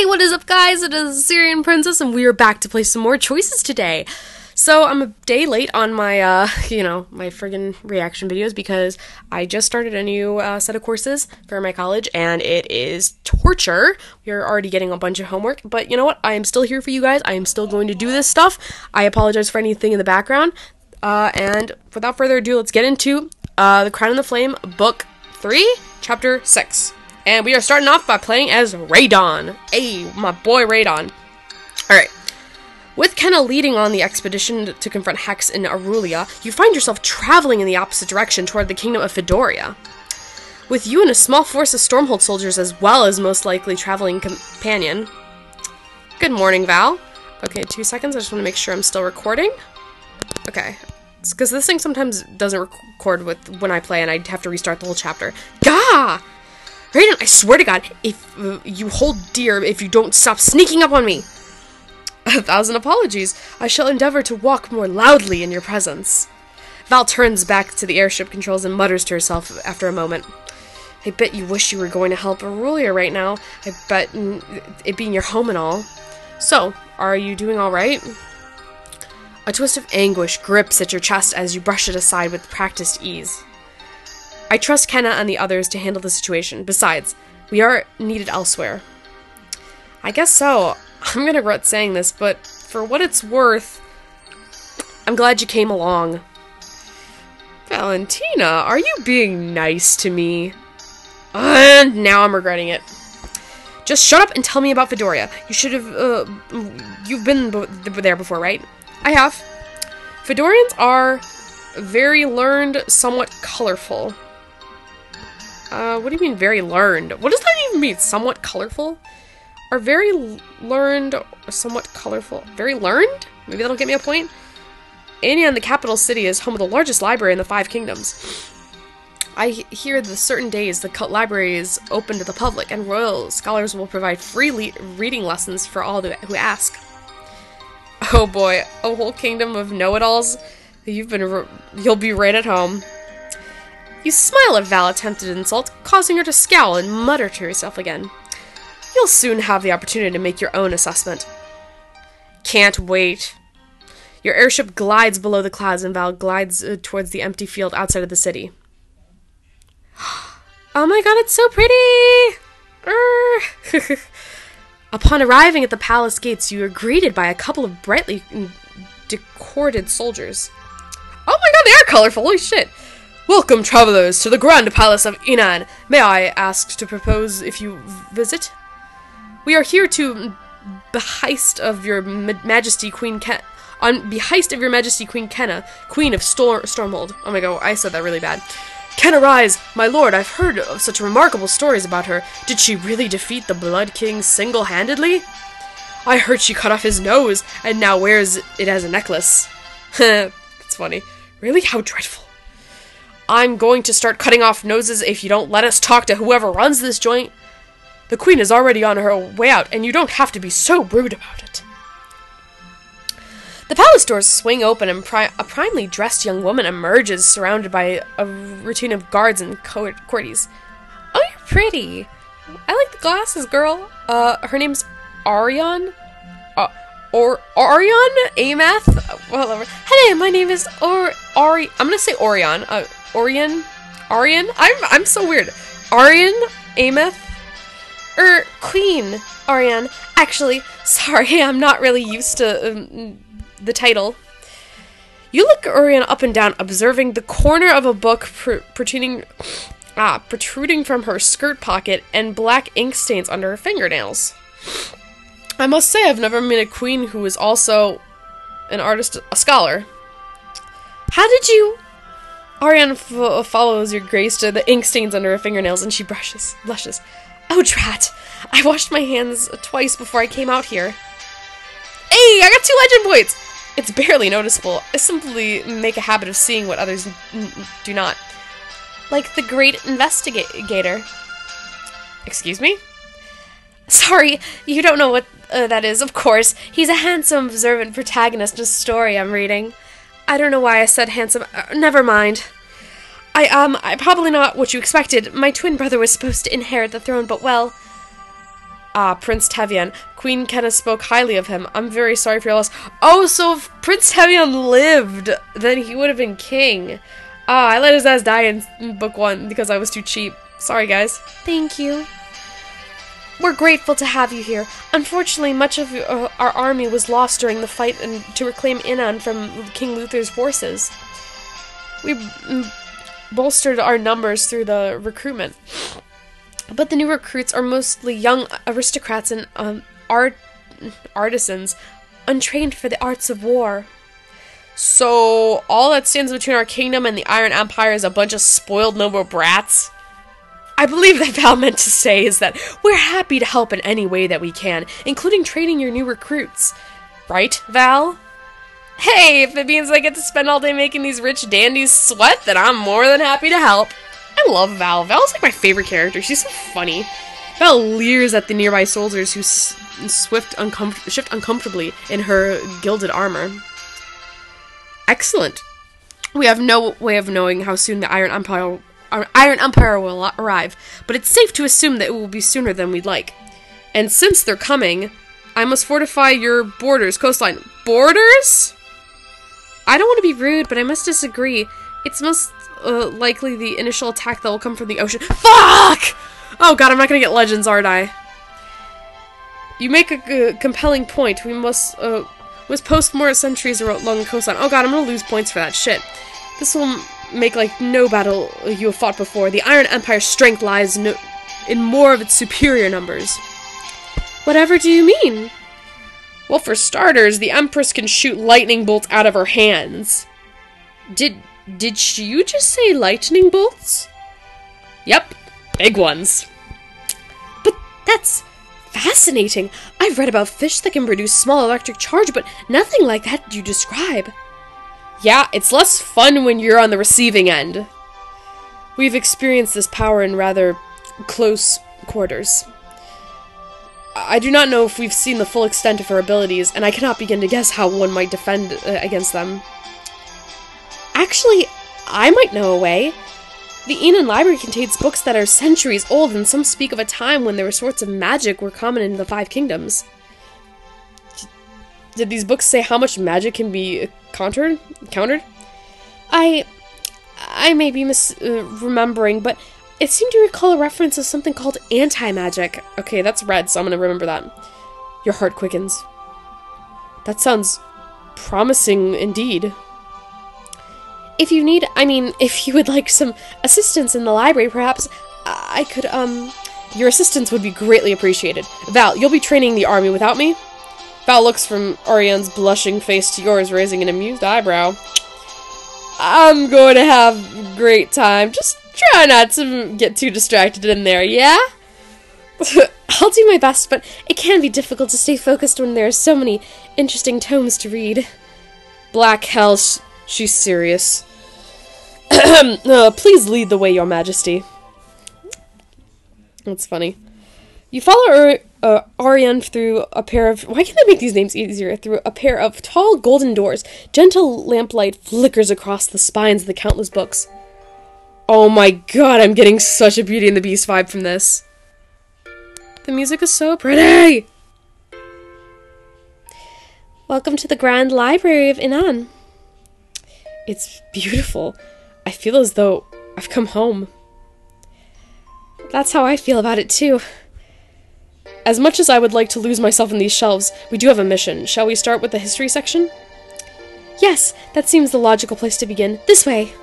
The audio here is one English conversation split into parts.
what is up, guys? It is Syrian Princess, and we are back to play some more choices today. So, I'm a day late on my, my friggin' reaction videos because I just started a new set of courses for my college, and it is torture. We are already getting a bunch of homework, but you know what? I am still here for you guys. I am still going to do this stuff. I apologize for anything in the background, and without further ado, let's get into The Crown and the Flame, Book 3, Chapter 6. And we are starting off by playing as Raydon. Hey, my boy Raydon. Alright. With Kenna leading on the expedition to confront Hex in Aurelia, you find yourself traveling in the opposite direction toward the kingdom of Fedoria. With you and a small force of Stormhold soldiers as well as most likely traveling companion. Good morning, Val. Okay, 2 seconds. I just want to make sure I'm still recording. Okay. Because this thing sometimes doesn't record with when I play and I have to restart the whole chapter. Gah! Raydon, I swear to God, if you hold dear if you don't stop sneaking up on me. 1,000 apologies. I shall endeavor to walk more loudly in your presence. Val turns back to the airship controls and mutters to herself after a moment. I bet you wish you were going to help Aurelia right now. I bet it being your home and all. So, are you doing all right? A twist of anguish grips at your chest as you brush it aside with practiced ease. I trust Kenna and the others to handle the situation. Besides, we are needed elsewhere. I guess so. I'm gonna regret saying this, but for what it's worth, I'm glad you came along. Valentina, are you being nice to me? And now I'm regretting it. Just shut up and tell me about Fedoria. You should have, you've been there before, right? I have. Fedorians are very learned, somewhat colorful. What do you mean very learned? What does that even mean? Somewhat colorful? Are very learned, somewhat colorful. Very learned? Maybe that'll get me a point. Anian, the capital city, is home of the largest library in the 5 kingdoms. I hear that certain days the library is open to the public, and royal scholars will provide free reading lessons for all who ask. Oh boy, a whole kingdom of know-it-alls. You'll be right at home. You smile at Val attempted insult, causing her to scowl and mutter to herself again. You'll soon have the opportunity to make your own assessment. Can't wait. Your airship glides below the clouds and Val glides towards the empty field outside of the city. Oh my god, it's so pretty! Upon arriving at the palace gates, you are greeted by a couple of brightly decorated soldiers. Oh my god, they are colorful! Holy shit! Welcome, travelers, to the Grand Palace of Inan. May I ask to propose if you visit? We are here to beheist of your Majesty Queen on beheist of your Majesty Queen Kenna, Queen of Stormhold. Oh my god, I said that really bad. Kenna, rise, my lord. I've heard of such remarkable stories about her. Did she really defeat the Blood King single-handedly? I heard she cut off his nose and now wears it as a necklace. That's funny. Really? How dreadful. I'm going to start cutting off noses if you don't let us talk to whoever runs this joint. The queen is already on her way out, and you don't have to be so rude about it. The palace doors swing open, and a primely dressed young woman emerges, surrounded by a routine of guards and courtiers. Oh, you're pretty. I like the glasses, girl. Her name's Arion? Orion? Amath? Well, hey, my name is I'm gonna say Orion. Orion? I'm so weird. Arion? Amath? Queen, Ariane. Actually, sorry, I'm not really used to the title. You look Ariane up and down, observing the corner of a book protruding from her skirt pocket and black ink stains under her fingernails. I must say I've never met a queen who is also an artist, a scholar. How did you... Ariane follows your grace to the ink stains under her fingernails and she blushes. Oh, drat. I washed my hands twice before I came out here. Hey, I got 2 legend points! It's barely noticeable. I simply make a habit of seeing what others do not. Like the great investigator. Excuse me? Sorry, you don't know what that is, of course. He's a handsome, observant protagonist in a story I'm reading. I don't know why I said handsome. Never mind. I'm probably not what you expected. My twin brother was supposed to inherit the throne, but well... Ah, Prince Tevian. Queen Kenna spoke highly of him. I'm very sorry for your loss. Oh, so if Prince Tevian lived, then he would have been king. Ah, I let his ass die in book 1 because I was too cheap. Sorry, guys. Thank you. We're grateful to have you here. Unfortunately, much of our army was lost during the fight to reclaim Inan from King Luther's forces. We bolstered our numbers through the recruitment. But the new recruits are mostly young aristocrats and artisans, untrained for the arts of war. So, all that stands between our kingdom and the Iron Empire is a bunch of spoiled noble brats? I believe that Val meant to say is that we're happy to help in any way that we can, including training your new recruits. Right, Val? Hey, if it means I get to spend all day making these rich dandies sweat, then I'm more than happy to help. I love Val. Val's like my favorite character. She's so funny. Val leers at the nearby soldiers who shift uncomfortably in her gilded armor. Excellent. We have no way of knowing how soon the Iron Empire will arrive, but it's safe to assume that it will be sooner than we'd like. And since they're coming, I must fortify your coastline. Borders? I don't want to be rude, but I must disagree. It's most likely the initial attack that will come from the ocean. Fuck! Oh god, I'm not gonna get legends, aren't I? You make a compelling point. We must post more sentries along the coastline. Oh god, I'm gonna lose points for that. Shit. This will make like no battle you have fought before. The Iron Empire's strength lies in more of its superior numbers. Whatever do you mean? Well, for starters, the Empress can shoot lightning bolts out of her hands. Did you just say lightning bolts? Yep, big ones. But that's fascinating. I've read about fish that can produce small electric charge, but nothing like that you describe. Yeah, it's less fun when you're on the receiving end. We've experienced this power in rather close quarters. I do not know if we've seen the full extent of her abilities, and I cannot begin to guess how one might defend against them. Actually, I might know a way. The Enon Library contains books that are centuries old, and some speak of a time when there were sorts of magic were common in the 5 kingdoms. Did these books say how much magic can be countered? I may be remembering, but it seemed to recall a reference to something called anti-magic. Okay, that's red, so I'm gonna remember that. Your heart quickens. That sounds promising indeed. If you would like some assistance in the library, perhaps I could, your assistance would be greatly appreciated. Val, you'll be training the army without me? Val looks from Ariane's blushing face to yours, raising an amused eyebrow. I'm going to have a great time. Just try not to get too distracted in there, yeah? I'll do my best, but it can be difficult to stay focused when there are so many interesting tomes to read. Black hell, she's serious. Please lead the way, Your Majesty. That's funny. You follow Ariane through a pair of... Why can't I make these names easier? Through a pair of tall golden doors. Gentle lamplight flickers across the spines of the countless books. Oh my god, I'm getting such a Beauty and the Beast vibe from this. The music is so pretty! Welcome to the Grand Library of Inan. It's beautiful. I feel as though I've come home. That's how I feel about it, too. As much as I would like to lose myself in these shelves, we do have a mission. Shall we start with the history section? Yes, that seems the logical place to begin. This way!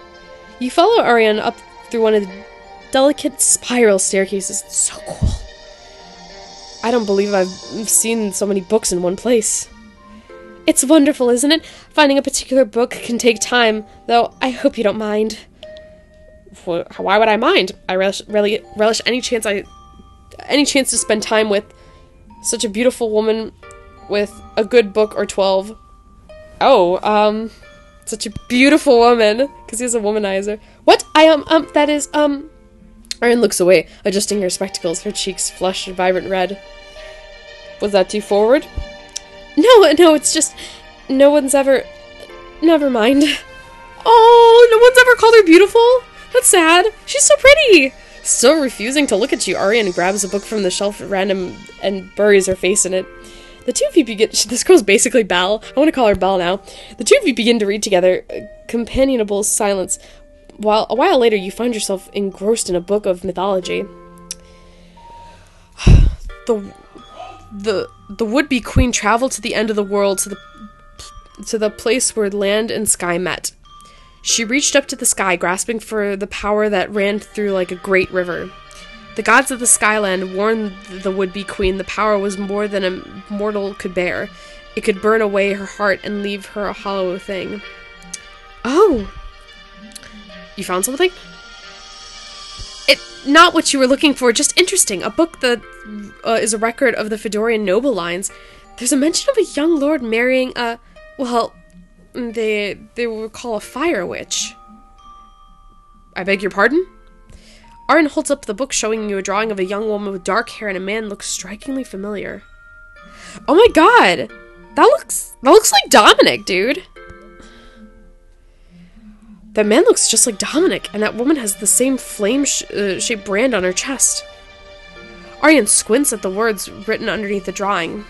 You follow Ariane up through one of the delicate spiral staircases. It's so cool. I don't believe I've seen so many books in one place. It's wonderful, isn't it? Finding a particular book can take time, though I hope you don't mind. Why would I mind? I relish any chance to spend time with such a beautiful woman with a good book or 12. Oh, such a beautiful woman, because he's a womanizer. What? That is, Erin looks away, adjusting her spectacles, her cheeks flushed vibrant red. Was that too forward? No, it's just, no one's ever, never mind. Oh, no one's ever called her beautiful? That's sad. She's so pretty. Still refusing to look at you, Arian grabs a book from the shelf at random and buries her face in it. The two of you begin— this girl's basically Belle. I want to call her Belle now. The two of you begin to read together, companionable silence, while a while later you find yourself engrossed in a book of mythology. The would-be queen traveled to the end of the world, to the place where land and sky met. She reached up to the sky, grasping for the power that ran through like a great river. The gods of the Skyland warned the would-be queen the power was more than a mortal could bear. It could burn away her heart and leave her a hollow thing. Oh! You found something? Not what you were looking for, just interesting. A book that is a record of the Fedorian noble lines. There's a mention of a young lord marrying a— well, they will call a fire witch. I beg your pardon? Arn holds up the book, showing you a drawing of a young woman with dark hair and a man looks strikingly familiar. Oh my god! That looks like Dominic, dude! That man looks just like Dominic, and that woman has the same flame-shaped brand on her chest. Aryan squints at the words written underneath the drawing.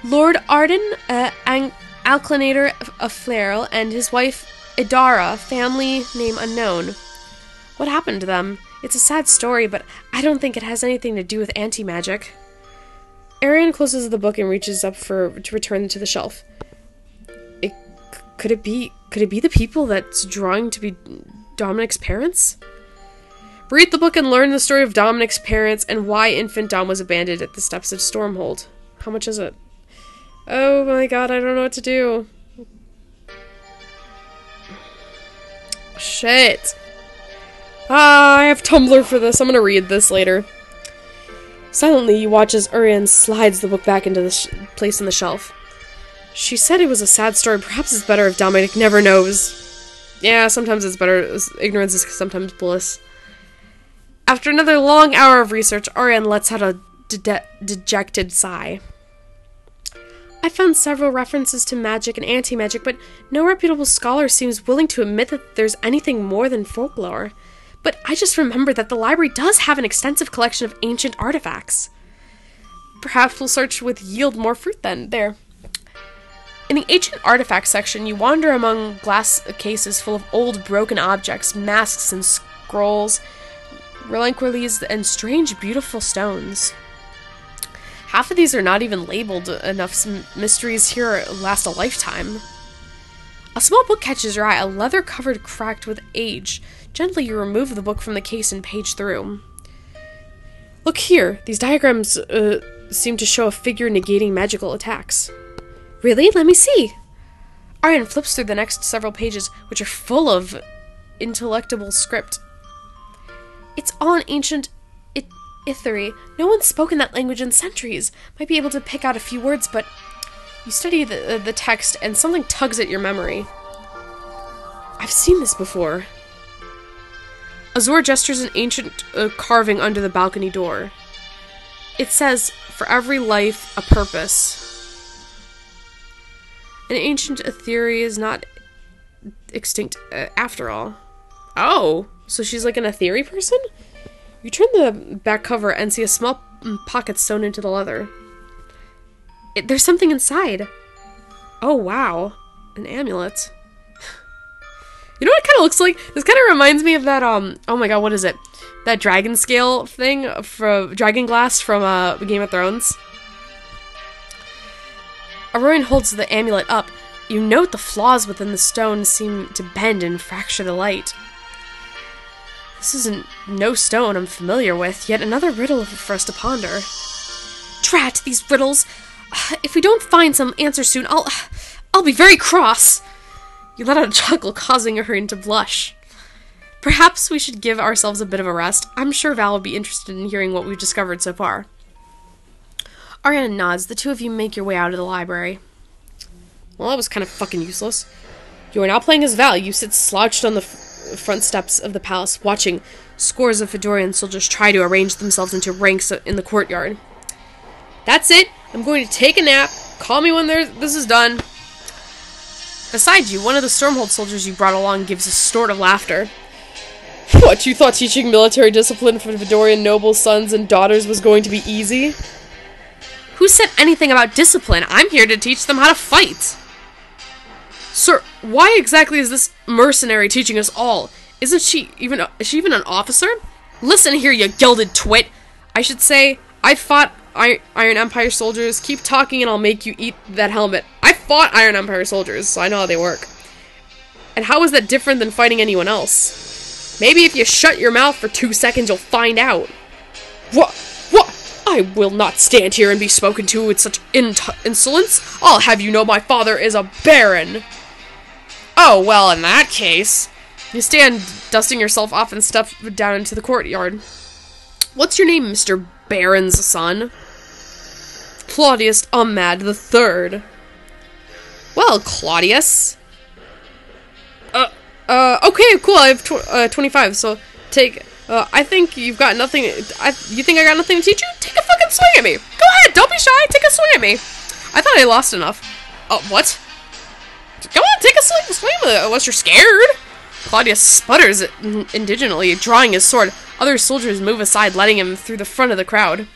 Lord Arden, Alclinator of Flairel, and his wife Idara, family name unknown. What happened to them? It's a sad story, but I don't think it has anything to do with anti-magic. Arian closes the book and reaches up to return to the shelf. Could it be the people that's drawing to be Dominic's parents? Read the book and learn the story of Dominic's parents and why infant Dom was abandoned at the steps of Stormhold. How much is it? Oh my god, I don't know what to do. Shit. I have Tumblr for this. I'm gonna read this later. Silently, you watch as Urian slides the book back into the place on the shelf. She said it was a sad story. Perhaps it's better if Dominic never knows. Yeah, sometimes it's better. Ignorance is sometimes bliss. After another long hour of research, Arian lets out a dejected sigh. I found several references to magic and anti-magic, but no reputable scholar seems willing to admit that there's anything more than folklore. But I just remembered that the library does have an extensive collection of ancient artifacts. Perhaps we'll search with yield more fruit then. There. In the ancient artifacts section, you wander among glass cases full of old broken objects, masks and scrolls, reliquaries, and strange, beautiful stones. Half of these are not even labeled enough. Some mysteries here last a lifetime. A small book catches your eye, a leather covered cracked with age. Gently you remove the book from the case and page through. Look here, these diagrams seem to show a figure negating magical attacks. Really? Let me see. Arian flips through the next several pages, which are full of intellectible script. It's all in ancient Ithari. No one's spoken that language in centuries. Might be able to pick out a few words, but you study the text and something tugs at your memory. I've seen this before. Azor gestures an ancient carving under the balcony door. It says, "For every life, a purpose." An ancient Ithari is not extinct after all. Oh, so she's like an Ithari person? You turn the back cover and see a small pocket sewn into the leather. There's something inside. Oh, wow. An amulet. You know what it kind of looks like? This kind of reminds me of that, oh my god, what is it? That dragon scale thing from Dragon Glass from Game of Thrones. Aurorian holds the amulet up. You note the flaws within the stone seem to bend and fracture the light. This isn't no stone I'm familiar with, yet another riddle for us to ponder. Drat these riddles! If we don't find some answer soon, I'll be very cross! You let out a chuckle, causing her to blush. Perhaps we should give ourselves a bit of a rest. I'm sure Val will be interested in hearing what we've discovered so far. Ariana nods. The two of you make your way out of the library. Well, that was kind of fucking useless. You are now playing as Val. You sit slouched on the front steps of the palace, watching scores of Fedorian soldiers try to arrange themselves into ranks in the courtyard. That's it. I'm going to take a nap. Call me when this is done. Beside you, one of the Stormhold soldiers you brought along gives a snort of laughter. What, you thought teaching military discipline for Vidorian noble sons and daughters was going to be easy? Who said anything about discipline? I'm here to teach them how to fight. Sir, why exactly is this mercenary teaching us all? Is she even an officer? Listen here, you gilded twit. I should say, I fought Iron Empire soldiers. Keep talking and I'll make you eat that helmet. I fought Iron Empire soldiers, so I know how they work. And how is that different than fighting anyone else? Maybe if you shut your mouth for 2 seconds, you'll find out. What? I will not stand here and be spoken to with such insolence. I'll have you know my father is a baron. Oh, well, in that case, you stand dusting yourself off and step down into the courtyard. What's your name, Mr. Baron's son? Claudius Ahmad III. Well, Claudius. Okay, cool, I have 25, so take, I think you've got nothing, you think I got nothing to teach you? Take a fucking swing at me! Go ahead, don't be shy, take a swing at me! I thought I lost enough. Oh, what? Go on, take a swing with it, unless you're scared! Claudius sputters indignantly, drawing his sword. Other soldiers move aside, letting him through the front of the crowd.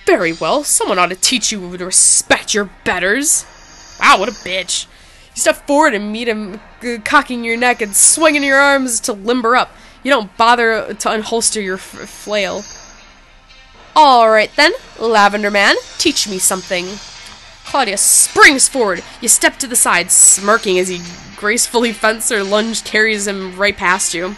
Very well, someone ought to teach you to respect your betters. Wow, what a bitch. You step forward and meet him, cocking your neck and swinging your arms to limber up. You don't bother to unholster your flail. Alright then, Lavender Man, teach me something. Claudius springs forward. You step to the side, smirking as he gracefully fencer lunge carries him right past you.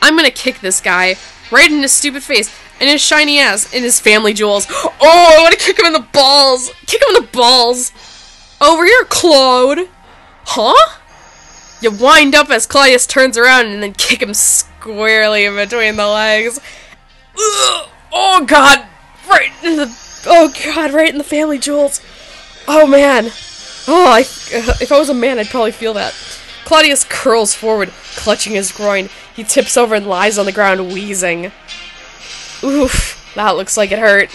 I'm gonna kick this guy right in his stupid face, in his shiny ass, in his family jewels. Oh, I wanna kick him in the balls! Kick him in the balls! Over here, Claude! Huh? You wind up as Claudius turns around and then kick him squarely in between the legs. Ugh. Oh god! Right in the family jewels. Oh man. Oh, if I was a man, I'd probably feel that. Claudius curls forward, clutching his groin. He tips over and lies on the ground, wheezing. Oof, that looks like it hurt.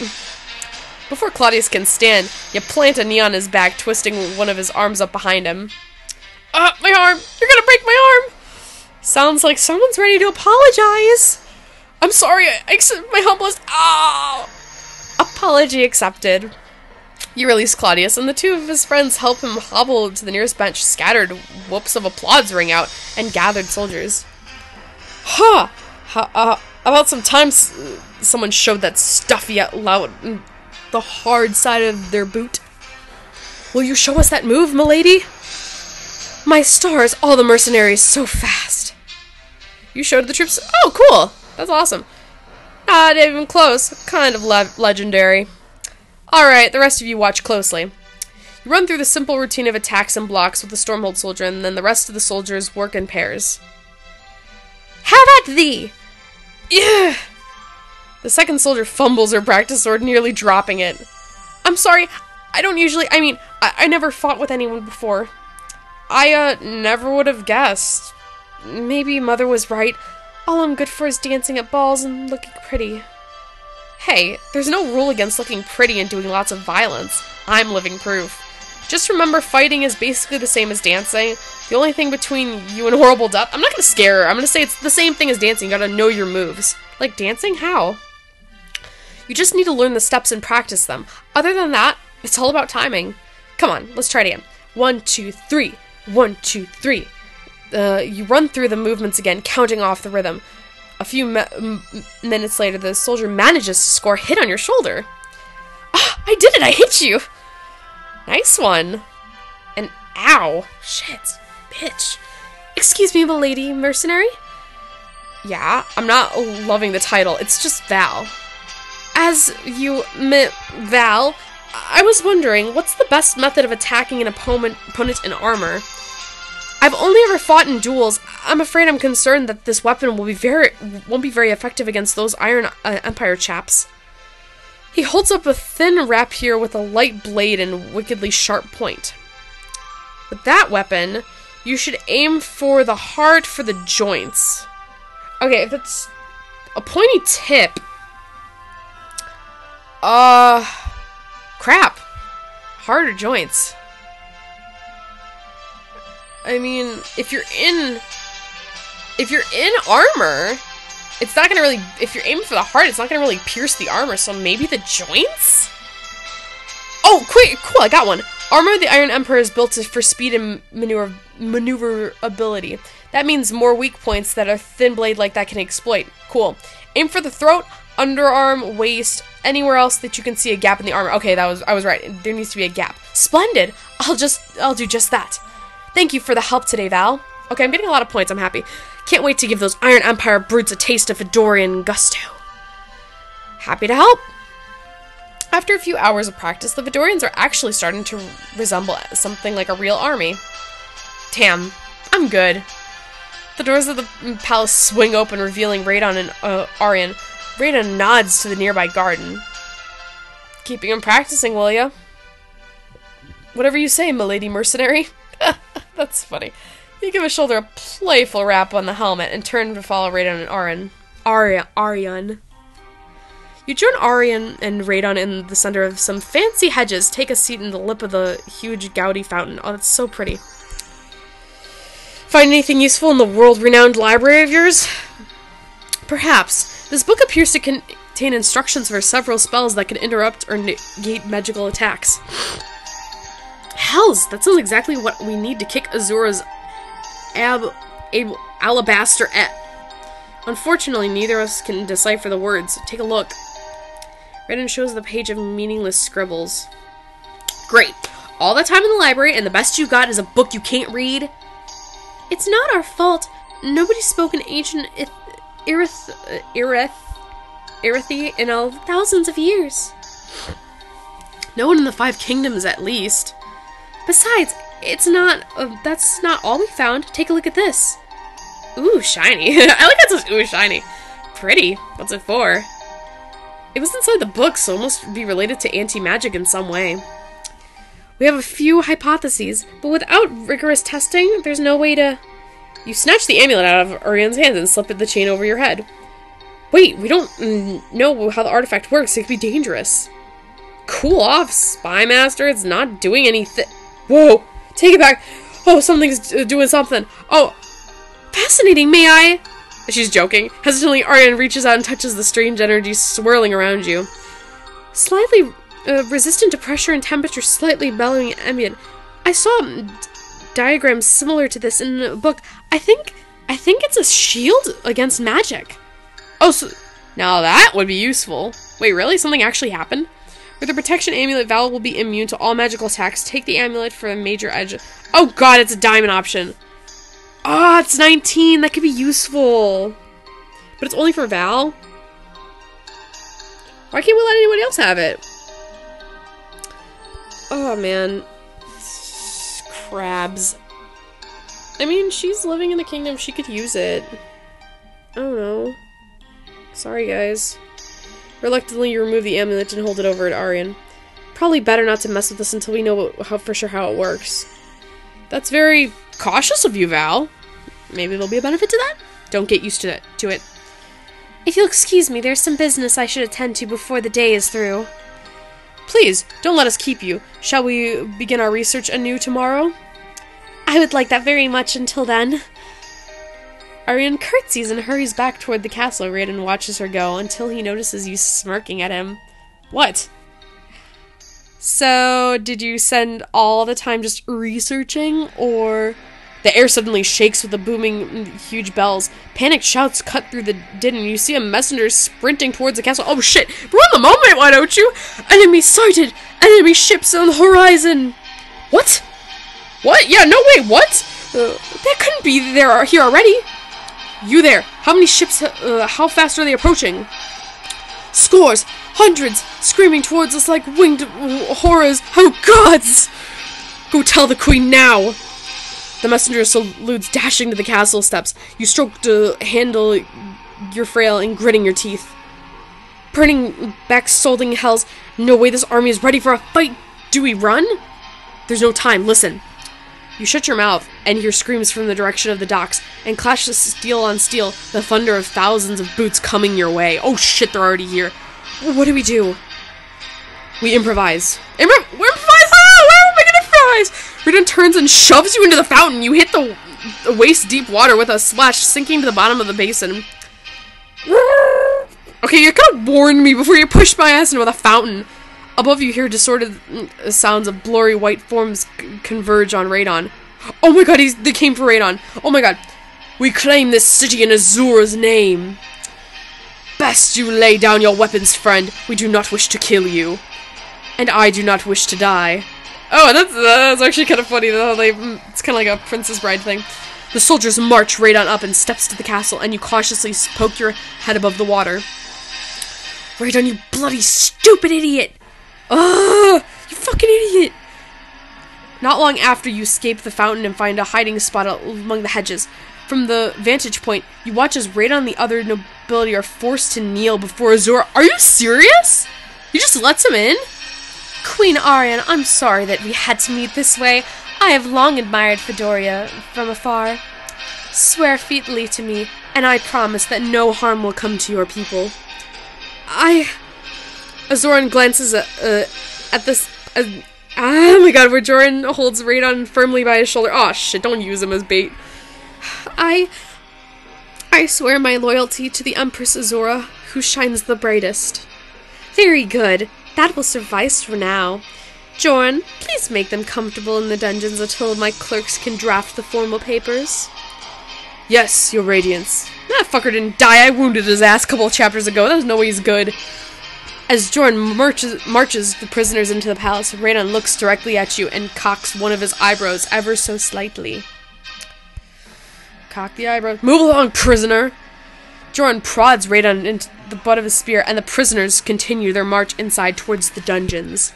Before Claudius can stand, you plant a knee on his back, twisting one of his arms up behind him. My arm! You're gonna break my arm! Sounds like someone's ready to apologize. I'm sorry, I accept my humblest. Oh! Apology accepted. You release Claudius, and the two of his friends help him hobble to the nearest bench. Scattered whoops of applause ring out, and gathered soldiers. Huh! How about some time someone showed that stuffy yet loud the hard side of their boot? Will you show us that move, milady? My stars, all the mercenaries so fast. You showed the troops. Oh, cool! That's awesome. Not even close. Kind of legendary. Alright, the rest of you watch closely. You run through the simple routine of attacks and blocks with the Stormhold soldier, and then the rest of the soldiers work in pairs. Have at thee! Yeah! The second soldier fumbles her practice sword, nearly dropping it. I'm sorry, I never fought with anyone before. I, never would have guessed. Maybe Mother was right. All I'm good for is dancing at balls and looking pretty. Hey, there's no rule against looking pretty and doing lots of violence. I'm living proof. Just remember, fighting is basically the same as dancing. The only thing between you and horrible death— I'm not gonna scare her. I'm gonna say it's the same thing as dancing. You gotta know your moves. Like dancing? How? You just need to learn the steps and practice them. Other than that, it's all about timing. Come on, let's try it again. 1, 2, 3. 1, 2, 3. You run through the movements again, counting off the rhythm. A few minutes later, the soldier manages to score a hit on your shoulder. Ah, I did it! I hit you! Nice one. And ow. Shit. Bitch. Excuse me, milady mercenary? Yeah, I'm not loving the title. It's just Val. As you Val, I was wondering, what's the best method of attacking an opponent in armor? I've only ever fought in duels. I'm afraid I'm concerned that this weapon won't be very effective against those Iron Empire chaps. He holds up a thin rapier with a light blade and wickedly sharp point. With that weapon, you should aim for the heart for the joints. Okay, if it's a pointy tip... crap. Heart or joints? I mean, if you're in If you're in armor, it's not gonna really, if you're aiming for the heart, it's not gonna really pierce the armor, so maybe the joints? Oh, quick, cool, I got one. Armor of the Iron Emperor is built for speed and maneuverability. That means more weak points that a thin blade like that can exploit. Cool. Aim for the throat, underarm, waist, anywhere else that you can see a gap in the armor. Okay, I was right. There needs to be a gap. Splendid! I'll do just that. Thank you for the help today, Val. Okay, I'm getting a lot of points. I'm happy. Can't wait to give those Iron Empire brutes a taste of Fedorian gusto. Happy to help. After a few hours of practice, the Fedorians are actually starting to resemble something like a real army. Damn, I'm good. The doors of the palace swing open, revealing Raydon and Arian. Raydon nods to the nearby garden. Keeping him practicing, will ya? Whatever you say, milady mercenary. That's funny. You give his shoulder a playful rap on the helmet and turn to follow Raydon and Arian. You join Arian and Raydon in the center of some fancy hedges. Take a seat in the lip of the huge gaudy fountain. Oh, that's so pretty. Find anything useful in the world-renowned library of yours? Perhaps. This book appears to contain instructions for several spells that can interrupt or negate magical attacks. Hells, that sounds exactly what we need to kick Azura's alabaster at. Unfortunately, neither of us can decipher the words. Take a look. Raydon shows the page of meaningless scribbles. Great. All the time in the library, and the best you got is a book you can't read? It's not our fault. Nobody spoke in ancient Irithi in thousands of years. No one in the Five Kingdoms, at least. Besides, that's not all we found. Take a look at this. Ooh, shiny. I like how it says, ooh, shiny. Pretty. What's it for? It was inside the book, so it must be related to anti-magic in some way. We have a few hypotheses, but without rigorous testing, there's no way to... You snatch the amulet out of Arian's hands and slip the chain over your head. Wait, we don't know how the artifact works. It could be dangerous. Cool off, Spy Master. It's not doing anything. Whoa! Take it back. Oh, something's doing something. Oh, fascinating, may I? She's joking. Hesitantly, Arian reaches out and touches the strange energy swirling around you. Slightly resistant to pressure and temperature, slightly bellowing ambient. I saw diagrams similar to this in a book. I think it's a shield against magic. Oh, so now that would be useful. Wait, really? Something actually happened? With the protection amulet, Val will be immune to all magical attacks. Take the amulet for a major edge. Oh god, it's a diamond option. Ah, oh, it's 19. That could be useful. But it's only for Val? Why can't we let anyone else have it? Oh, man. Crabs. I mean, she's living in the kingdom. She could use it. I don't know. Sorry, guys. Reluctantly, you remove the amulet and hold it over at Arian. Probably better not to mess with this until we know for sure how it works. That's very cautious of you, Val. Maybe there'll be a benefit to that? Don't get used to it. If you'll excuse me, there's some business I should attend to before the day is through. Please, don't let us keep you. Shall we begin our research anew tomorrow? I would like that very much until then. Arian curtsies and hurries back toward the castle. Raydon watches her go until he notices you smirking at him. What? So, did you spend all the time just researching, or... The air suddenly shakes with the booming, huge bells. Panicked shouts cut through the din, and you see a messenger sprinting towards the castle. Oh shit! We're on the moment, why don't you? Enemy sighted! Enemy ships on the horizon! What? What? Yeah, no way, what? That couldn't be here already. You there. How many ships, how fast are they approaching? Scores! Hundreds! Screaming towards us like winged horrors! Oh gods! Go tell the queen now! The messenger salutes, dashing to the castle steps. You stroke to handle your frail and gritting your teeth. Burning back, solding hells. No way this army is ready for a fight. Do we run? There's no time. Listen. You shut your mouth and hear screams from the direction of the docks and clash of steel on steel, the thunder of thousands of boots coming your way. Oh shit, they're already here. What do we do? We improvise. We're improvise? Oh, how am I gonna improvise? Raydon turns and shoves you into the fountain. You hit the waist-deep water with a splash, sinking to the bottom of the basin. Okay, you could have warned me before you pushed my ass into the fountain. Above you hear distorted sounds of blurry white forms converge on Raydon. Oh my god, they came for Raydon. Oh my god. We claim this city in Azura's name. Best you lay down your weapons, friend. We do not wish to kill you. And I do not wish to die. Oh, that's actually kind of funny, though. It's kind of like a Princess Bride thing. The soldiers march Raydon up and steps to the castle, and you cautiously poke your head above the water. Raydon, you bloody stupid idiot! Ugh! You fucking idiot! Not long after, you escape the fountain and find a hiding spot among the hedges. From the vantage point, you watch as Raydon and the other nobility are forced to kneel before Azura. Are you serious? You just lets him in? Queen Arian, I'm sorry that we had to meet this way. I have long admired Fedoria from afar. Swear featly to me, and I promise that no harm will come to your people. Azoran glances at this. Oh my god, where Joran holds Raydon firmly by his shoulder. Oh shit, don't use him as bait. I swear my loyalty to the Empress Azura, who shines the brightest. Very good. That will suffice for now. Joran, please make them comfortable in the dungeons until my clerks can draft the formal papers. Yes, your radiance. That fucker didn't die. I wounded his ass a couple of chapters ago. There's no way he's good. As Joran marches the prisoners into the palace, Raydon looks directly at you and cocks one of his eyebrows ever so slightly. Cock the eyebrows. Move along, prisoner! Joran prods Raydon into the butt of his spear, and the prisoners continue their march inside towards the dungeons.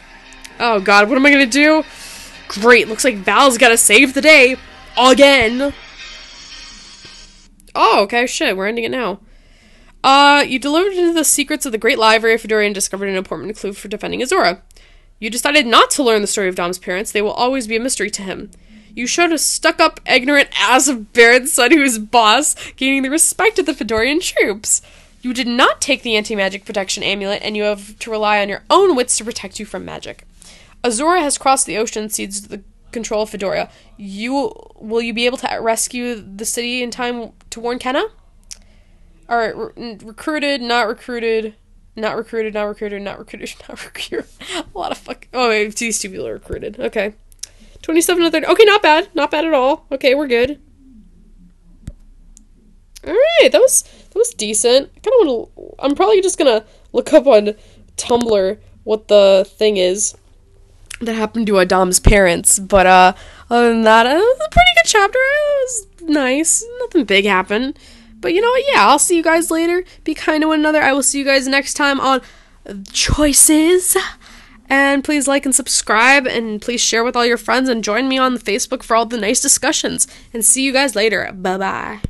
Oh god, what am I gonna do? Great, looks like Val's gotta save the day. Again! Oh, okay, shit, we're ending it now. You delivered into the secrets of the Great Library of Fedoria and discovered an important clue for defending Azura. You decided not to learn the story of Dom's parents. They will always be a mystery to him. You showed a stuck-up, ignorant ass of Baron's son who is boss, gaining the respect of the Fedorian troops. You did not take the anti-magic protection amulet, and you have to rely on your own wits to protect you from magic. Azura has crossed the ocean and cedes the control of Fedoria. Will you be able to rescue the city in time to warn Kenna? Alright, recruited, not recruited, not recruited, not recruited, not recruited, not recruited. A lot of fuck. Oh, wait, these two people are recruited. Okay. 27 to 30. Okay, not bad. Not bad at all. Okay, we're good. Alright, that was decent. I'm probably just gonna look up on Tumblr what the thing is that happened to Dom's parents. But, other than that, it was a pretty good chapter. It was nice. Nothing big happened. But you know what? Yeah, I'll see you guys later. Be kind to one another. I will see you guys next time on Choices. And please like and subscribe, and please share with all your friends, and join me on Facebook for all the nice discussions. And see you guys later. Bye-bye.